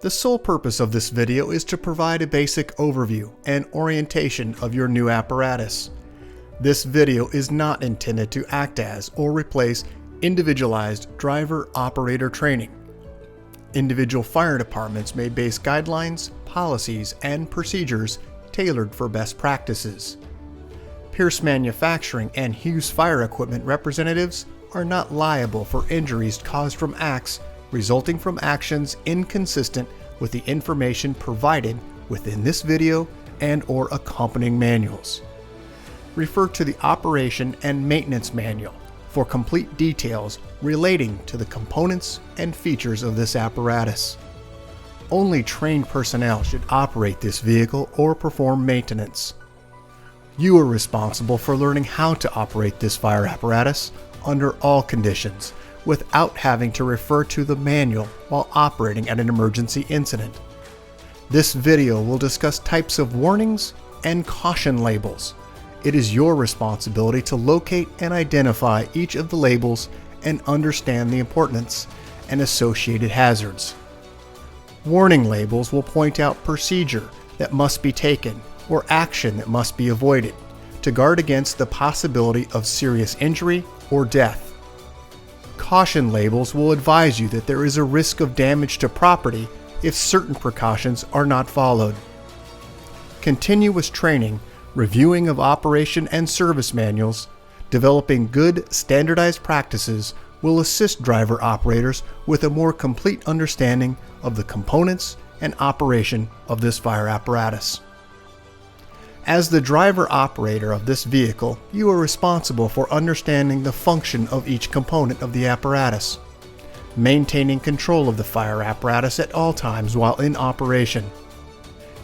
The sole purpose of this video is to provide a basic overview and orientation of your new apparatus. This video is not intended to act as or replace individualized driver-operator training. Individual fire departments may base guidelines, policies, and procedures tailored for best practices. Pierce Manufacturing and Hughes Fire Equipment representatives are not liable for injuries caused from acts resulting from actions inconsistent with the information provided within this video and/or accompanying manuals. Refer to the Operation and Maintenance Manual for complete details relating to the components and features of this apparatus. Only trained personnel should operate this vehicle or perform maintenance. You are responsible for learning how to operate this fire apparatus under all conditions without having to refer to the manual while operating at an emergency incident. This video will discuss types of warnings and caution labels. It is your responsibility to locate and identify each of the labels and understand the importance and associated hazards. Warning labels will point out procedure that must be taken or action that must be avoided to guard against the possibility of serious injury or death. Caution labels will advise you that there is a risk of damage to property if certain precautions are not followed. Continuous training, reviewing of operation and service manuals, developing good standardized practices will assist driver operators with a more complete understanding of the components and operation of this fire apparatus. As the driver operator of this vehicle, you are responsible for understanding the function of each component of the apparatus, maintaining control of the fire apparatus at all times while in operation.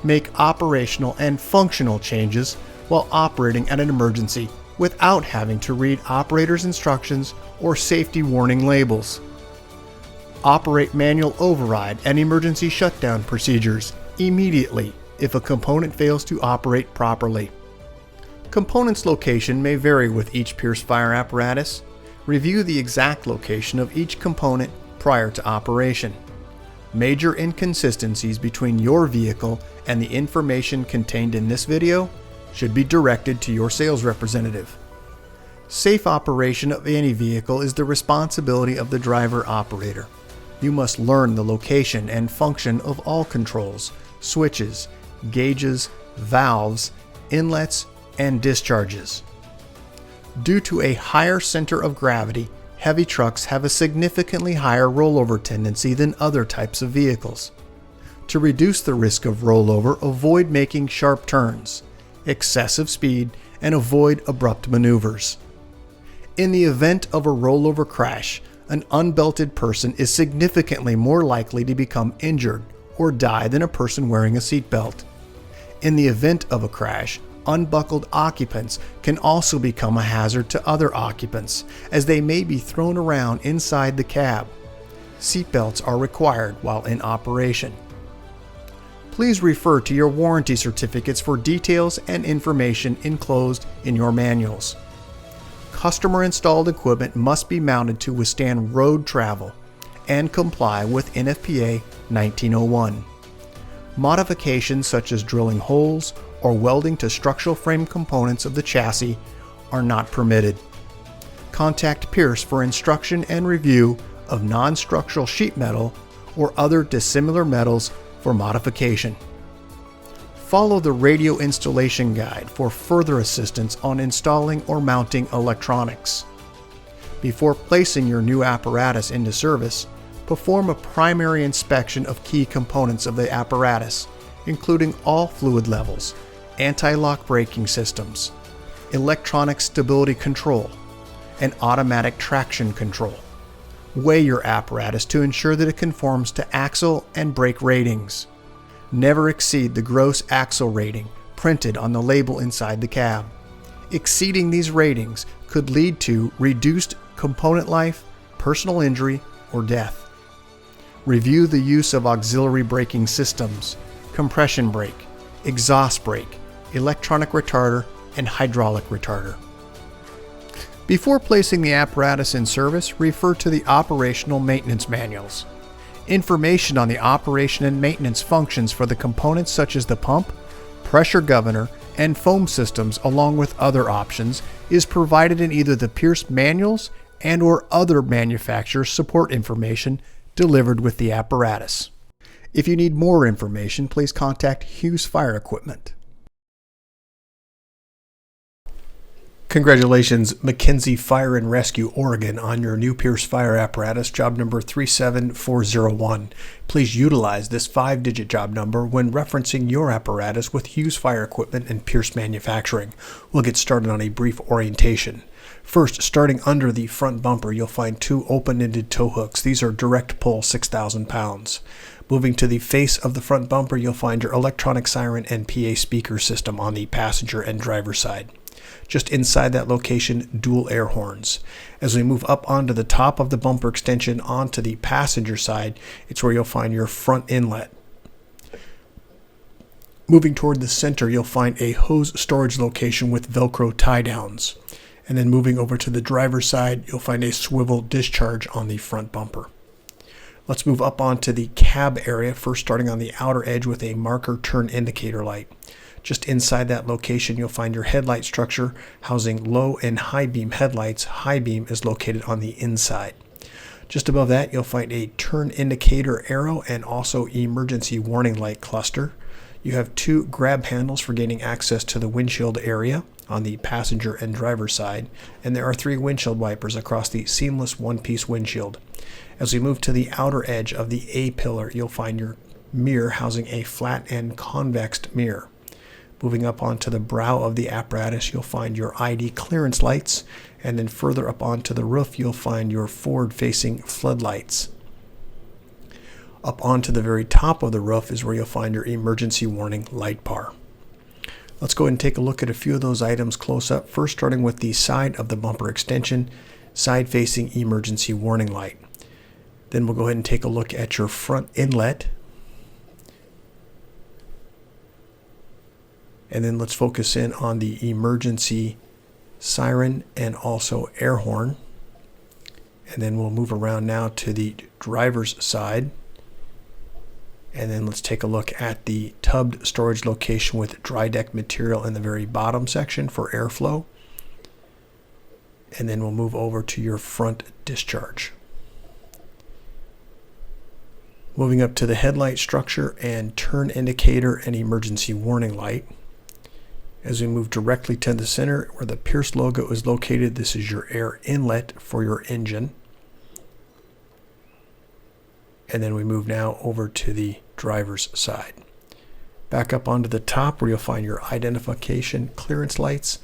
Make operational and functional changes while operating at an emergency without having to read operator's instructions or safety warning labels. Operate manual override and emergency shutdown procedures immediately if a component fails to operate properly. Components location may vary with each Pierce fire apparatus. Review the exact location of each component prior to operation. Major inconsistencies between your vehicle and the information contained in this video should be directed to your sales representative. Safe operation of any vehicle is the responsibility of the driver operator. You must learn the location and function of all controls, switches, gauges, valves, inlets, and discharges. Due to a higher center of gravity, heavy trucks have a significantly higher rollover tendency than other types of vehicles. To reduce the risk of rollover, avoid making sharp turns, excessive speed, and avoid abrupt maneuvers. In the event of a rollover crash, an unbelted person is significantly more likely to become injured or die than a person wearing a seatbelt. In the event of a crash, unbuckled occupants can also become a hazard to other occupants, as they may be thrown around inside the cab. Seatbelts are required while in operation. Please refer to your warranty certificates for details and information enclosed in your manuals. Customer-installed equipment must be mounted to withstand road travel and comply with NFPA 1901. Modifications such as drilling holes or welding to structural frame components of the chassis are not permitted. Contact Pierce for instruction and review of non-structural sheet metal or other dissimilar metals for modification. Follow the radio installation guide for further assistance on installing or mounting electronics. Before placing your new apparatus into service, perform a primary inspection of key components of the apparatus, including all fluid levels, anti-lock braking systems, electronic stability control, and automatic traction control. Weigh your apparatus to ensure that it conforms to axle and brake ratings. Never exceed the gross axle rating printed on the label inside the cab. Exceeding these ratings could lead to reduced component life, personal injury, or death. Review the use of auxiliary braking systems, compression brake, exhaust brake, electronic retarder, and hydraulic retarder. Before placing the apparatus in service, refer to the operational maintenance manuals. Information on the operation and maintenance functions for the components such as the pump, pressure governor, and foam systems, along with other options, is provided in either the Pierce manuals and/or other manufacturer support information delivered with the apparatus. If you need more information, please contact Hughes Fire Equipment. Congratulations, McKenzie Fire and Rescue, Oregon, on your new Pierce fire apparatus, job number 37401. Please utilize this 5-digit job number when referencing your apparatus with Hughes Fire Equipment and Pierce Manufacturing. We'll get started on a brief orientation. First, starting under the front bumper, you'll find 2 open-ended tow hooks. These are direct pull 6,000 pounds. Moving to the face of the front bumper, you'll find your electronic siren and PA speaker system on the passenger and driver side. Just inside that location, dual air horns. As we move up onto the top of the bumper extension onto the passenger side, it's where you'll find your front inlet. Moving toward the center, you'll find a hose storage location with Velcro tie downs. And then moving over to the driver's side, you'll find a swivel discharge on the front bumper. Let's move up onto the cab area, first starting on the outer edge with a marker turn indicator light. Just inside that location, you'll find your headlight structure housing low and high beam headlights. High beam is located on the inside. Just above that, you'll find a turn indicator arrow and also emergency warning light cluster. You have 2 grab handles for gaining access to the windshield area on the passenger and driver side, and there are 3 windshield wipers across the seamless one-piece windshield. As we move to the outer edge of the A pillar, you'll find your mirror housing a flat and convex mirror. Moving up onto the brow of the apparatus, you'll find your ID clearance lights, and then further up onto the roof, you'll find your forward-facing floodlights. Up onto the very top of the roof is where you'll find your emergency warning light bar. Let's go ahead and take a look at a few of those items close up, first starting with the side of the bumper extension, side-facing emergency warning light. Then we'll go ahead and take a look at your front inlet. And then let's focus in on the emergency siren and also air horn. And then we'll move around now to the driver's side. And then let's take a look at the tubbed storage location with dry deck material in the very bottom section for airflow. And then we'll move over to your front discharge. Moving up to the headlight structure and turn indicator and emergency warning light. As we move directly to the center where the Pierce logo is located, this is your air inlet for your engine. And then we move now over to the driver's side. Back up onto the top where you'll find your identification clearance lights,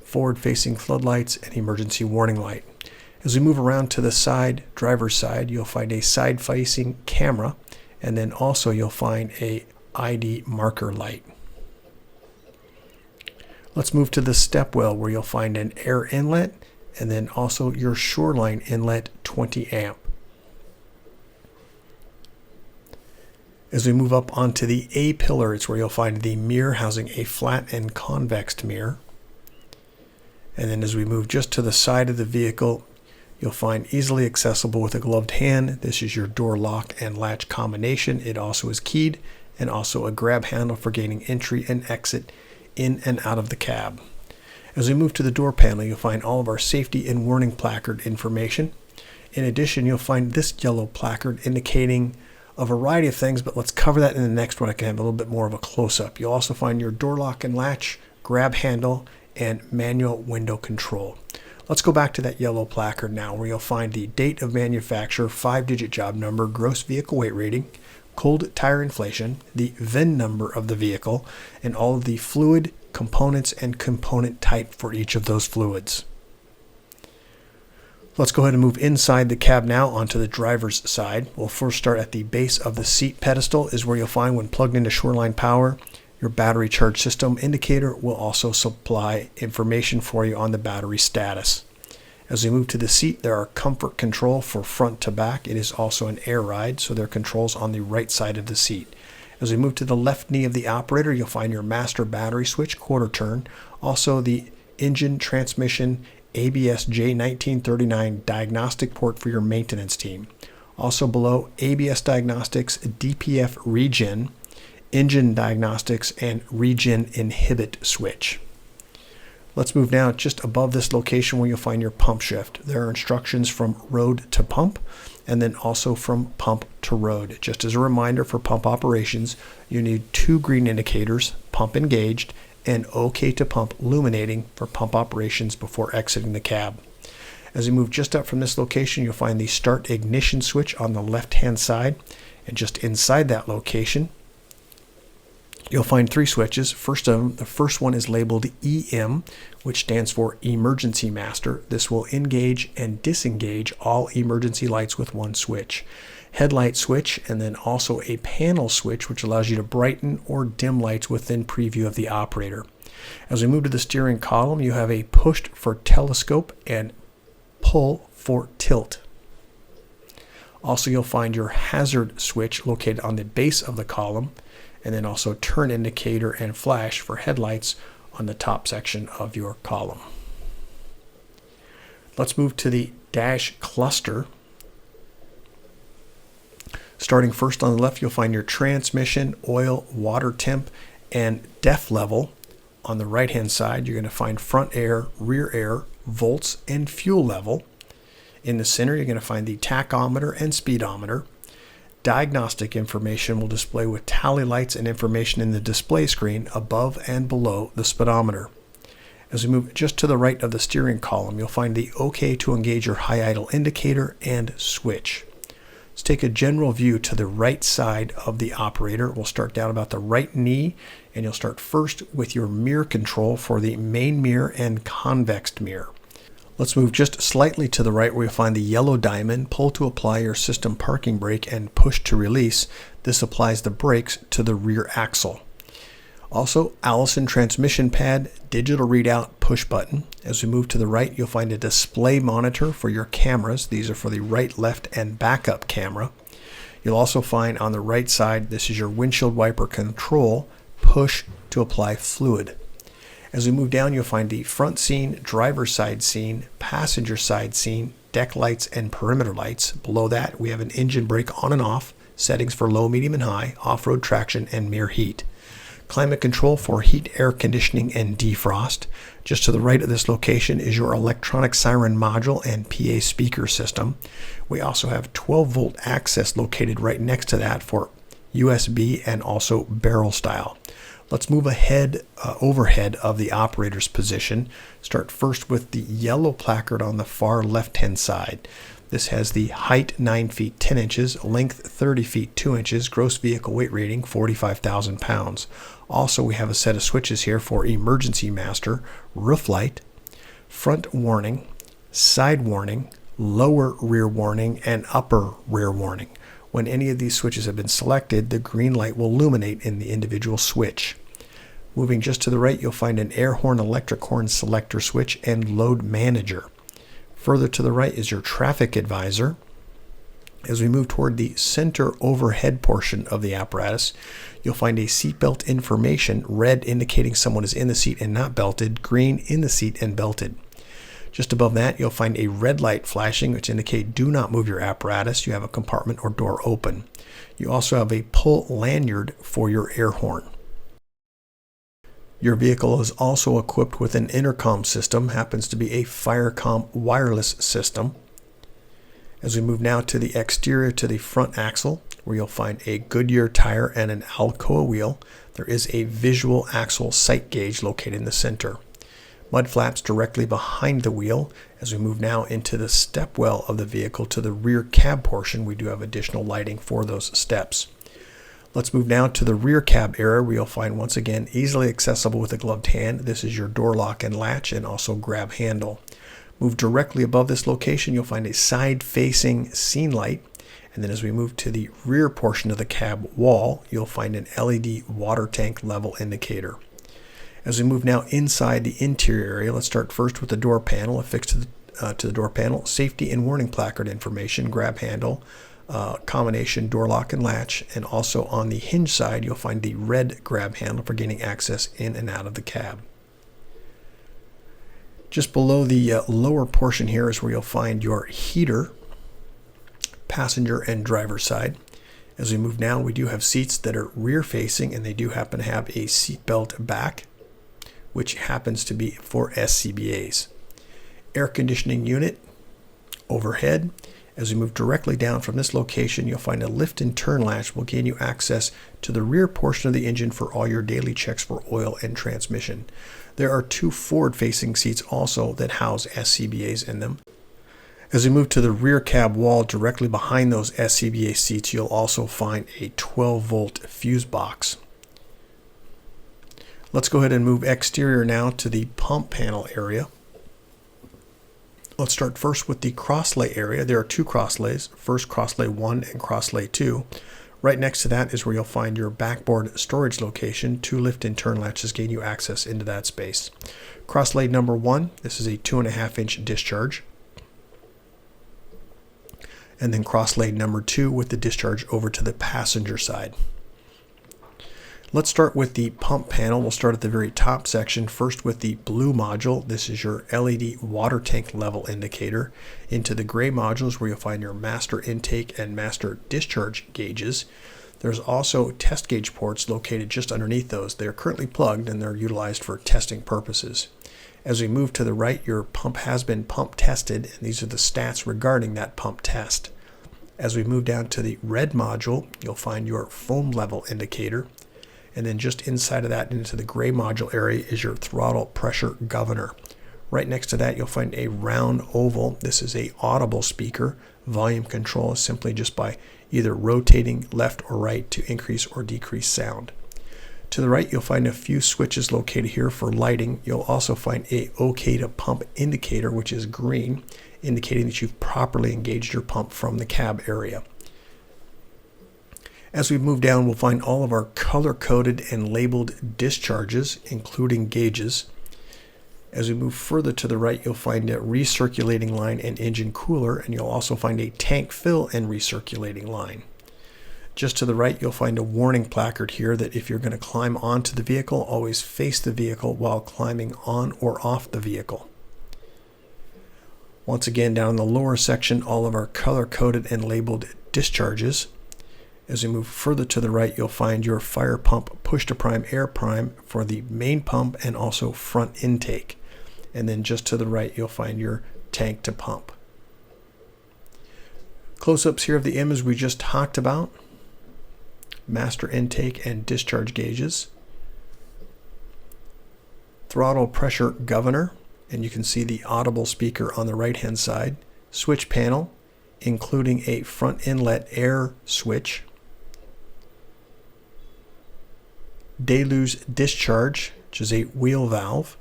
forward-facing floodlights, and emergency warning light. As we move around to the side, driver's side, you'll find a side-facing camera, and then also you'll find a ID marker light. Let's move to the step well where you'll find an air inlet and then also your shoreline inlet 20 amp. As we move up onto the A pillar, it's where you'll find the mirror housing a flat and convex mirror. And then as we move just to the side of the vehicle, you'll find easily accessible with a gloved hand. This is your door lock and latch combination. It also is keyed, and also a grab handle for gaining entry and exit in and out of the cab. As we move to the door panel, you'll find all of our safety and warning placard information. In addition, you'll find this yellow placard indicating a variety of things, but let's cover that in the next one. I can have a little bit more of a close-up. You'll also find your door lock and latch, grab handle, and manual window control. Let's go back to that yellow placard now, where you'll find the date of manufacture, 5-digit job number, gross vehicle weight rating, cold tire inflation, the VIN number of the vehicle, and all of the fluid components and component type for each of those fluids. Let's go ahead and move inside the cab now onto the driver's side. We'll first start at the base of the seat pedestal, is where you'll find when plugged into Shoreline Power, your battery charge system indicator will also supply information for you on the battery status. As we move to the seat, there are comfort control for front to back. It is also an air ride, so there are controls on the right side of the seat. As we move to the left knee of the operator, you'll find your master battery switch, quarter turn, also the engine, transmission, ABS J1939 diagnostic port for your maintenance team. Also below, ABS diagnostics, DPF regen, engine diagnostics, and regen inhibit switch. Let's move now just above this location where you'll find your pump shift. There are instructions from road to pump and then also from pump to road. Just as a reminder, for pump operations, you need 2 green indicators, pump engaged, and OK to pump illuminating for pump operations before exiting the cab. As we move just up from this location, you'll find the start ignition switch on the left-hand side, and just inside that location, you'll find 3 switches. The first one is labeled EM, which stands for Emergency Master. This will engage and disengage all emergency lights with one switch. Headlight switch, and then also a panel switch, which allows you to brighten or dim lights within preview of the operator. As we move to the steering column, you have a push for telescope and pull for tilt. Also, you'll find your hazard switch located on the base of the column, and then also turn indicator and flash for headlights on the top section of your column. Let's move to the dash cluster. Starting first on the left, you'll find your transmission, oil, water temp, and def level. On the right-hand side, you're going to find front air, rear air, volts, and fuel level. In the center, you're going to find the tachometer and speedometer. Diagnostic information will display with tally lights and information in the display screen above and below the speedometer. As we move just to the right of the steering column, you'll find the OK to engage your high idle indicator and switch. Let's take a general view to the right side of the operator. We'll start down about the right knee, and you'll start first with your mirror control for the main mirror and convex mirror. Let's move just slightly to the right where you'll find the yellow diamond. Pull to apply your system parking brake and push to release. This applies the brakes to the rear axle. Also, Allison transmission pad, digital readout, push button. As we move to the right, you'll find a display monitor for your cameras. These are for the right, left, and backup camera. You'll also find on the right side, this is your windshield wiper control, push to apply fluid. As we move down, you'll find the front scene, driver's side scene, passenger side scene, deck lights, and perimeter lights. Below that, we have an engine brake on and off, settings for low, medium, and high, off-road traction, and mirror heat. Climate control for heat, air conditioning, and defrost. Just to the right of this location is your electronic siren module and PA speaker system. We also have 12-volt access located right next to that for USB and also barrel style. Let's move overhead of the operator's position. Start first with the yellow placard on the far left-hand side. This has the height 9 feet 10 inches, length 30 feet 2 inches, gross vehicle weight rating 45,000 pounds. Also, we have a set of switches here for emergency master, roof light, front warning, side warning, lower rear warning, and upper rear warning. When any of these switches have been selected, the green light will illuminate in the individual switch. Moving just to the right, you'll find an air horn, electric horn selector switch, and load manager. Further to the right is your traffic advisor. As we move toward the center overhead portion of the apparatus, you'll find a seatbelt information, red indicating someone is in the seat and not belted, green in the seat and belted. Just above that, you'll find a red light flashing, which indicate do not move your apparatus. You have a compartment or door open. You also have a pull lanyard for your air horn. Your vehicle is also equipped with an intercom system, happens to be a Firecom wireless system. As we move now to the exterior to the front axle, where you'll find a Goodyear tire and an Alcoa wheel, there is a visual axle sight gauge located in the center. Mud flaps directly behind the wheel. As we move now into the step well of the vehicle to the rear cab portion, we do have additional lighting for those steps. Let's move now to the rear cab area, where you'll find once again easily accessible with a gloved hand. This is your door lock and latch and also grab handle. Move directly above this location, you'll find a side-facing scene light. And then as we move to the rear portion of the cab wall, you'll find an LED water tank level indicator. As we move now inside the interior area, let's start first with the door panel. Affixed to the door panel, safety and warning placard information, grab handle, combination door lock and latch, and also on the hinge side, you'll find the red grab handle for gaining access in and out of the cab. Just below the lower portion here is where you'll find your heater, passenger and driver side. As we move down, we do have seats that are rear facing, and they do happen to have a seat belt back, which happens to be for SCBAs. Air conditioning unit overhead. As we move directly down from this location, you'll find a lift and turn latch will gain you access to the rear portion of the engine for all your daily checks for oil and transmission. There are 2 forward-facing seats also that house SCBAs in them. As we move to the rear cab wall directly behind those SCBA seats, you'll also find a 12-volt fuse box. Let's go ahead and move exterior now to the pump panel area. Let's start first with the crosslay area. There are 2 crosslays, first crosslay 1 and crosslay 2. Right next to that is where you'll find your backboard storage location. 2 lift and turn latches gain you access into that space. Crosslay number 1, this is a 2.5-inch discharge. And then crosslay number 2 with the discharge over to the passenger side. Let's start with the pump panel. We'll start at the very top section, first with the blue module. This is your LED water tank level indicator. Into the gray modules where you'll find your master intake and master discharge gauges. There's also test gauge ports located just underneath those. They're currently plugged and they're utilized for testing purposes. As we move to the right, your pump has been pump tested, and these are the stats regarding that pump test. As we move down to the red module, you'll find your foam level indicator. And then just inside of that into the gray module area is your throttle pressure governor. Right next to that, you'll find a round oval. This is a audible speaker. Volume control is simply just by either rotating left or right to increase or decrease sound. To the right, you'll find a few switches located here for lighting. You'll also find a OK to pump indicator, which is green, indicating that you've properly engaged your pump from the cab area. As we move down, we'll find all of our color-coded and labeled discharges, including gauges. As we move further to the right, you'll find a recirculating line and engine cooler, and you'll also find a tank fill and recirculating line. Just to the right, you'll find a warning placard here that if you're going to climb onto the vehicle, always face the vehicle while climbing on or off the vehicle. Once again, down in the lower section, all of our color-coded and labeled discharges. As we move further to the right, you'll find your fire pump push-to-prime air prime for the main pump and also front intake. And then just to the right, you'll find your tank to pump. Close-ups here of the image we just talked about. Master intake and discharge gauges. Throttle pressure governor, and you can see the audible speaker on the right-hand side. Switch panel, including a front inlet air switch. Deluge discharge, which is a wheel valve.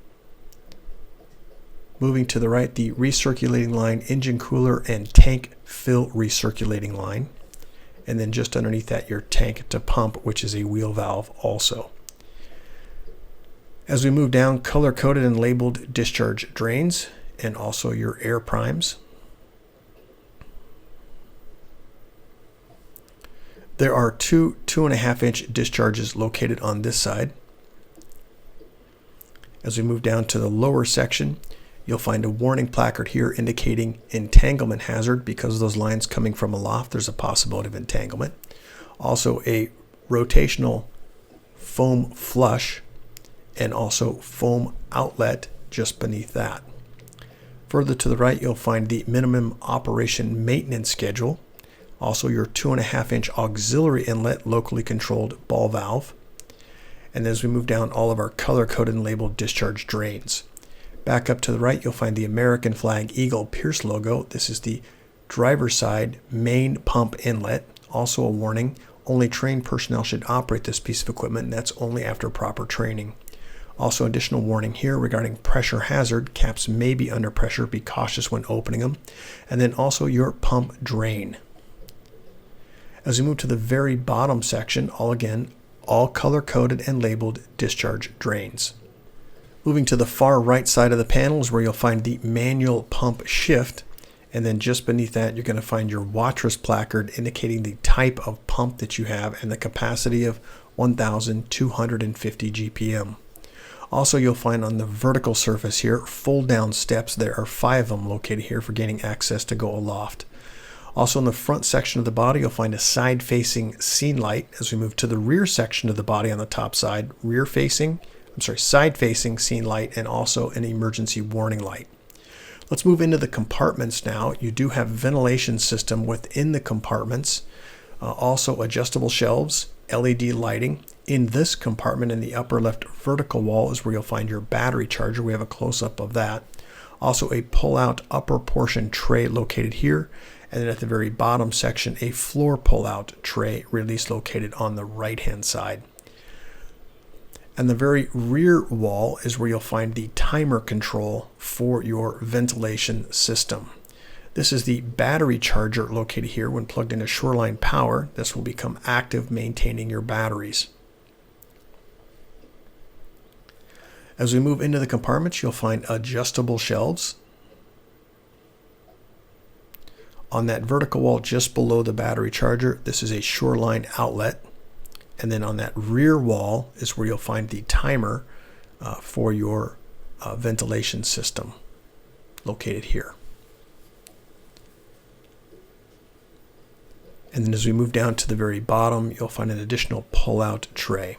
Moving to the right, the recirculating line, engine cooler, and tank fill recirculating line. And then just underneath that, your tank to pump, which is a wheel valve also. As we move down, color-coded and labeled discharge drains, and also your air primes. There are 2 2.5-inch discharges located on this side. As we move down to the lower section, you'll find a warning placard here indicating entanglement hazard. Because of those lines coming from aloft, there's a possibility of entanglement. Also a rotational foam flush and also foam outlet just beneath that. Further to the right, you'll find the minimum operation maintenance schedule. Also your 2.5-inch auxiliary inlet locally controlled ball valve. And as we move down, all of our color-coded and labeled discharge drains. Back up to the right, you'll find the American flag Eagle Pierce logo. This is the driver's side main pump inlet. Also a warning, only trained personnel should operate this piece of equipment, and that's only after proper training. Also additional warning here regarding pressure hazard. Caps may be under pressure. Be cautious when opening them. And then also your pump drain. As we move to the very bottom section, all color-coded and labeled discharge drains. Moving to the far right side of the panel is where you'll find the manual pump shift, and then just beneath that you're going to find your wattress placard indicating the type of pump that you have and the capacity of 1,250 GPM. Also, you'll find on the vertical surface here fold-down steps. There are 5 of them located here for gaining access to go aloft. Also in the front section of the body, you'll find a side-facing scene light. As we move to the rear section of the body on the top side, side-facing scene light, and also an emergency warning light. Let's move into the compartments now. You do have ventilation system within the compartments, also adjustable shelves, LED lighting. In this compartment in the upper left vertical wall is where you'll find your battery charger. We have a close-up of that. Also a pull-out upper portion tray located here, and then at the very bottom section a floor pull-out tray release located on the right-hand side. And the very rear wall is where you'll find the timer control for your ventilation system. This is the battery charger located here. When plugged into Shoreline Power, this will become active, maintaining your batteries. As we move into the compartments, you'll find adjustable shelves. On that vertical wall just below the battery charger, this is a Shoreline outlet. And then on that rear wall is where you'll find the timer for your ventilation system located here. And then as we move down to the very bottom, you'll find an additional pull-out tray.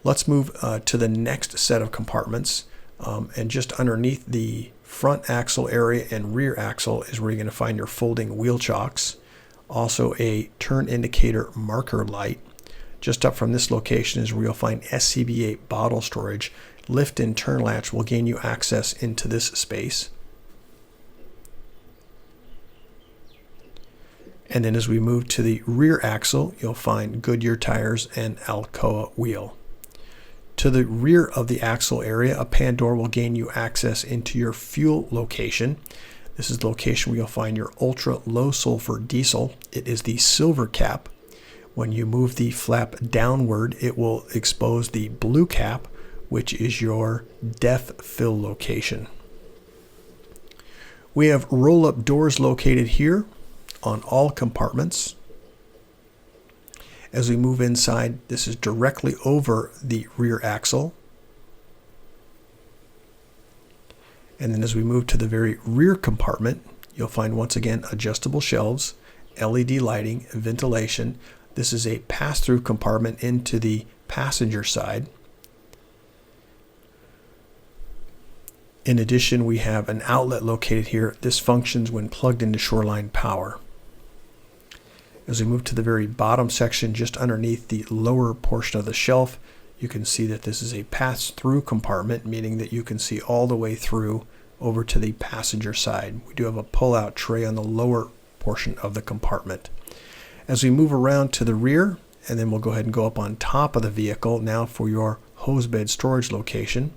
Let's move to the next set of compartments. And just underneath the front axle area and rear axle is where you're going to find your folding wheel chocks. Also a turn indicator marker light. Just up from this location is where you'll find SCBA bottle storage. Lift and turn latch will gain you access into this space. And then as we move to the rear axle, you'll find Goodyear tires and Alcoa wheel. To the rear of the axle area, a pan door will gain you access into your fuel location. This is the location where you'll find your ultra low sulfur diesel. It is the silver cap. When you move the flap downward, it will expose the blue cap, which is your DEF fill location. We have roll-up doors located here on all compartments. As we move inside, this is directly over the rear axle. And then as we move to the very rear compartment, you'll find once again adjustable shelves, LED lighting, ventilation. This is a pass-through compartment into the passenger side. In addition, we have an outlet located here. This functions when plugged into Shoreline Power. As we move to the very bottom section, just underneath the lower portion of the shelf, you can see that this is a pass-through compartment, meaning that you can see all the way through over to the passenger side. We do have a pull-out tray on the lower portion of the compartment. As we move around to the rear, and then we'll go ahead and go up on top of the vehicle now for your hose bed storage location.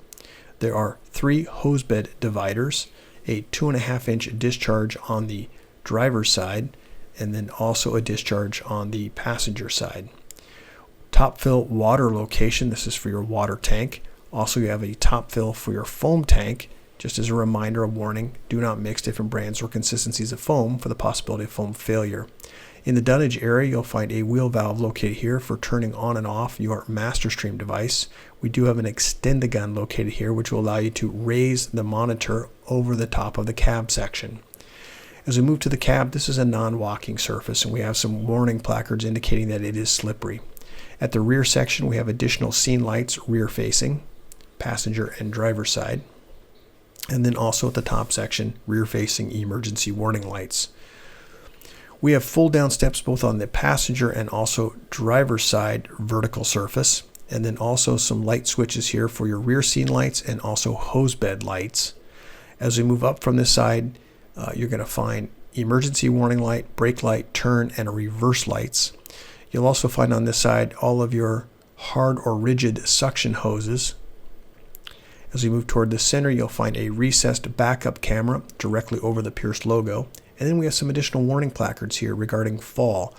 There are 3 hose bed dividers, a 2.5-inch discharge on the driver's side, and then also a discharge on the passenger side. Top fill water location, this is for your water tank. Also you have a top fill for your foam tank. Just as a reminder, a warning, do not mix different brands or consistencies of foam for the possibility of foam failure. In the dunnage area, you'll find a wheel valve located here for turning on and off your master stream device. We do have an extend-a-gun located here, which will allow you to raise the monitor over the top of the cab section. As we move to the cab, this is a non-walking surface, and we have some warning placards indicating that it is slippery. At the rear section, we have additional scene lights rear-facing, passenger and driver side. And then also at the top section, rear-facing emergency warning lights. We have fold-down steps both on the passenger and also driver's side vertical surface. And then also some light switches here for your rear scene lights and also hose bed lights. As we move up from this side, you're going to find emergency warning light, brake light, turn, and reverse lights. You'll also find on this side all of your hard or rigid suction hoses. As we move toward the center, you'll find a recessed backup camera directly over the Pierce logo. And then we have some additional warning placards here regarding fall.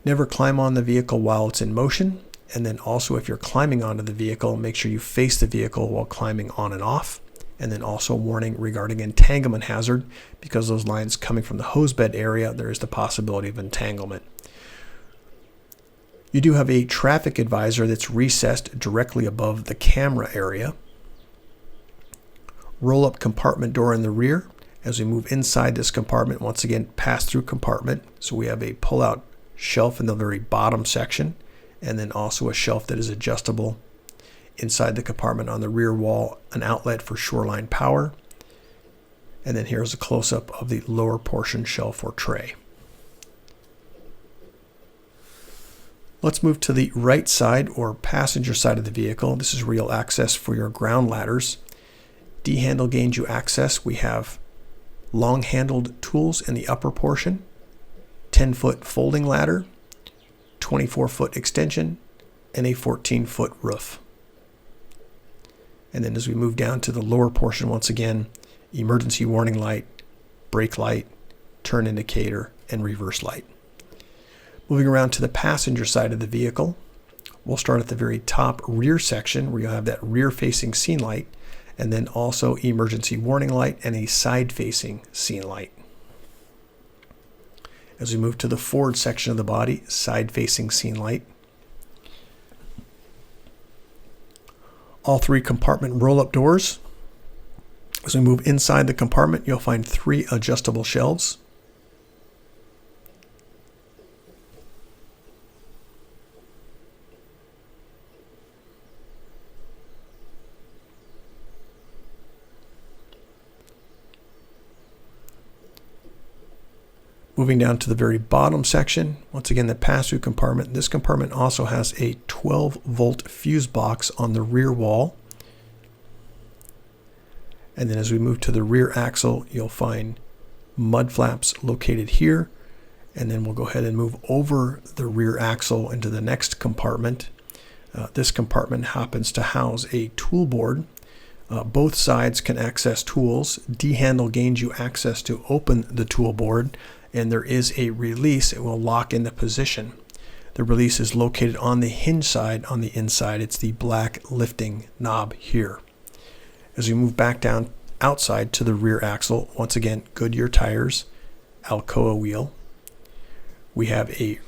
Never climb on the vehicle while it's in motion. And then also if you're climbing onto the vehicle, make sure you face the vehicle while climbing on and off. And then also warning regarding entanglement hazard, because those lines coming from the hose bed area, there is the possibility of entanglement. You do have a traffic advisor that's recessed directly above the camera area. Roll-up compartment door in the rear. As we move inside this compartment, once again, pass-through compartment. So we have a pull-out shelf in the very bottom section, and then also a shelf that is adjustable inside the compartment on the rear wall, an outlet for shoreline power. And then here's a close-up of the lower portion shelf or tray. Let's move to the right side or passenger side of the vehicle. This is where you'll access for your ground ladders. D-handle gains you access. We have long-handled tools in the upper portion, 10-foot folding ladder, 24-foot extension, and a 14-foot roof. And then as we move down to the lower portion, once again, emergency warning light, brake light, turn indicator, and reverse light. Moving around to the passenger side of the vehicle, we'll start at the very top rear section where you'll have that rear-facing scene light, and then also emergency warning light and a side-facing scene light. As we move to the forward section of the body, side-facing scene light. All three compartment roll-up doors. As we move inside the compartment, you'll find 3 adjustable shelves. Moving down to the very bottom section, once again the pass-through compartment. This compartment also has a 12-volt fuse box on the rear wall. And then as we move to the rear axle, you'll find mud flaps located here. And then we'll go ahead and move over the rear axle into the next compartment. This compartment happens to house a tool board. Both sides can access tools. D-handle gains you access to open the tool board, and there is a release. It will lock into position. The release is located on the hinge side on the inside. It's the black lifting knob here. As we move back down outside to the rear axle, once again, Goodyear tires, Alcoa wheel. We have a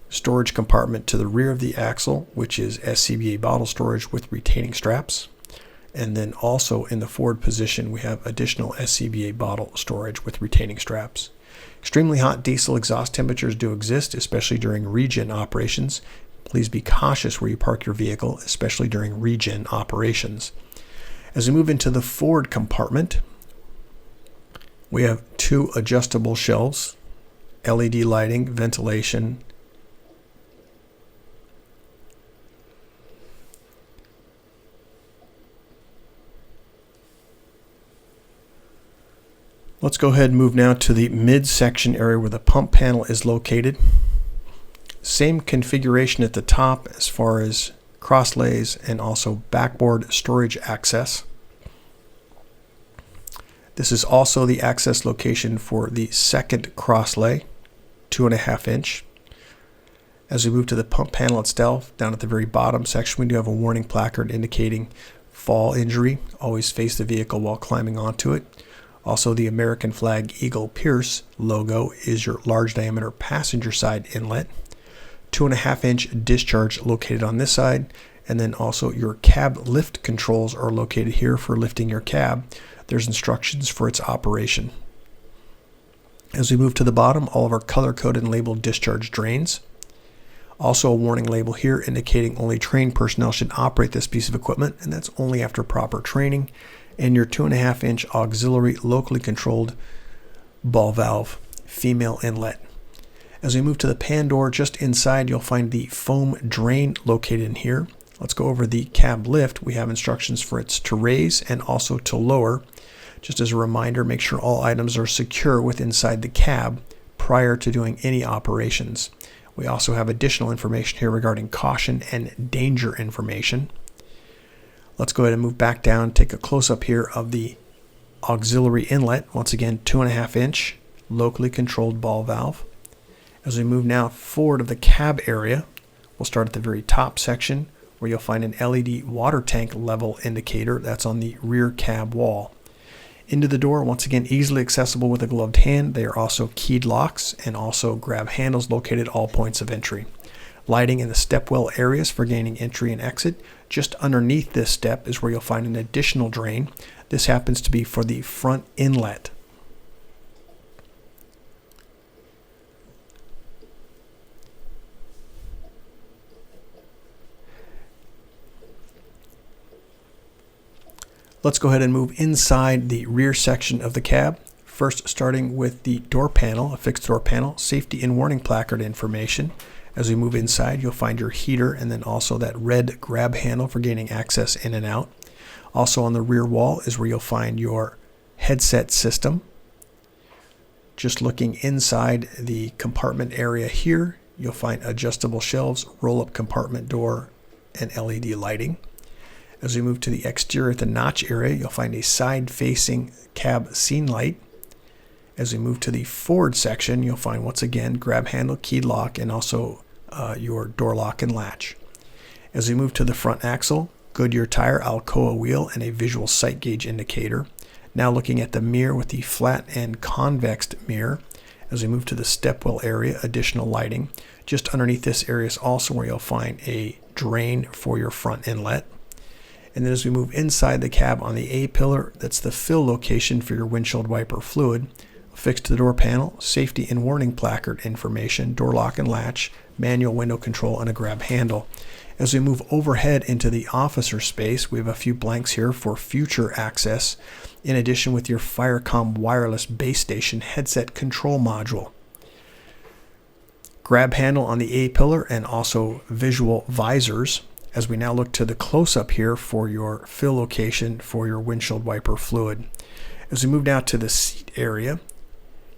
storage compartment to the rear of the axle, which is SCBA bottle storage with retaining straps. And then also in the forward position, we have additional SCBA bottle storage with retaining straps. Extremely hot diesel exhaust temperatures do exist, especially during regen operations. Please be cautious where you park your vehicle, especially during regen operations. As we move into the forward compartment, we have 2 adjustable shelves, LED lighting, ventilation. Let's go ahead and move now to the midsection area where the pump panel is located. Same configuration at the top as far as cross lays and also backboard storage access. This is also the access location for the second cross lay, 2.5 inch. As we move to the pump panel itself, down at the very bottom section, we do have a warning placard indicating fall injury. Always face the vehicle while climbing onto it. Also, the American flag Eagle Pierce logo is your large diameter passenger side inlet. 2.5 inch discharge located on this side, and then also your cab lift controls are located here for lifting your cab. There's instructions for its operation. As we move to the bottom, all of our color-coded and labeled discharge drains. Also a warning label here indicating only trained personnel should operate this piece of equipment, and that's only after proper training. And your 2.5 inch auxiliary locally controlled ball valve female inlet. As we move to the pan door, just inside you'll find the foam drain located in here. Let's go over the cab lift. We have instructions for its to raise and also to lower. Just as a reminder, make sure all items are secure within inside the cab prior to doing any operations. We also have additional information here regarding caution and danger information. Let's go ahead and move back down, take a close-up here of the auxiliary inlet. Once again, 2.5 inch locally controlled ball valve. As we move now forward of the cab area, we'll start at the very top section where you'll find an LED water tank level indicator that's on the rear cab wall. Into the door, once again, easily accessible with a gloved hand. They are also keyed locks and also grab handles located at all points of entry. Lighting in the stepwell areas for gaining entry and exit. Just underneath this step is where you'll find an additional drain. This happens to be for the front inlet. Let's go ahead and move inside the rear section of the cab. First, starting with the door panel, a fixed door panel, safety and warning placard information. As we move inside, you'll find your heater and then also that red grab handle for gaining access in and out. Also on the rear wall is where you'll find your headset system. Just looking inside the compartment area here, you'll find adjustable shelves, roll-up compartment door, and LED lighting. As we move to the exterior at the notch area, you'll find a side-facing cab scene light. As we move to the forward section, you'll find once again grab handle, key lock, and also your door lock and latch. As we move to the front axle, Goodyear tire, Alcoa wheel, and a visual sight gauge indicator. Now looking at the mirror with the flat and convex mirror. As we move to the stepwell area, additional lighting. Just underneath this area is also where you'll find a drain for your front inlet. And then as we move inside the cab on the A-pillar, that's the fill location for your windshield wiper fluid. Fixed to the door panel, safety and warning placard information, door lock and latch, manual window control, and a grab handle. As we move overhead into the officer space, we have a few blanks here for future access, in addition with your Firecom wireless base station headset control module. Grab handle on the A-pillar and also visual visors. As we now look to the close-up here for your fill location for your windshield wiper fluid. As we move down to the seat area,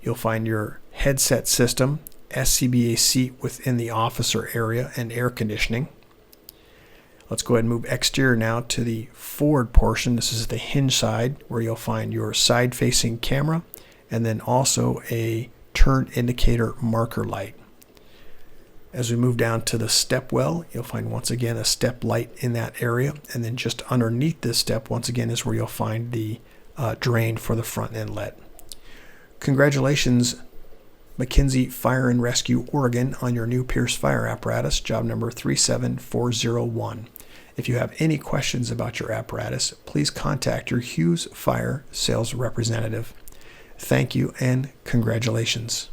you'll find your headset system, SCBA seat within the officer area, and air conditioning. Let's go ahead and move exterior now to the forward portion. This is the hinge side where you'll find your side-facing camera and then also a turn indicator marker light. As we move down to the step well, you'll find once again a step light in that area, and then just underneath this step once again is where you'll find the drain for the front inlet. Congratulations, McKenzie Fire and Rescue Oregon, on your new Pierce fire apparatus, job number 37401. If you have any questions about your apparatus, please contact your Hughes Fire sales representative. Thank you and congratulations.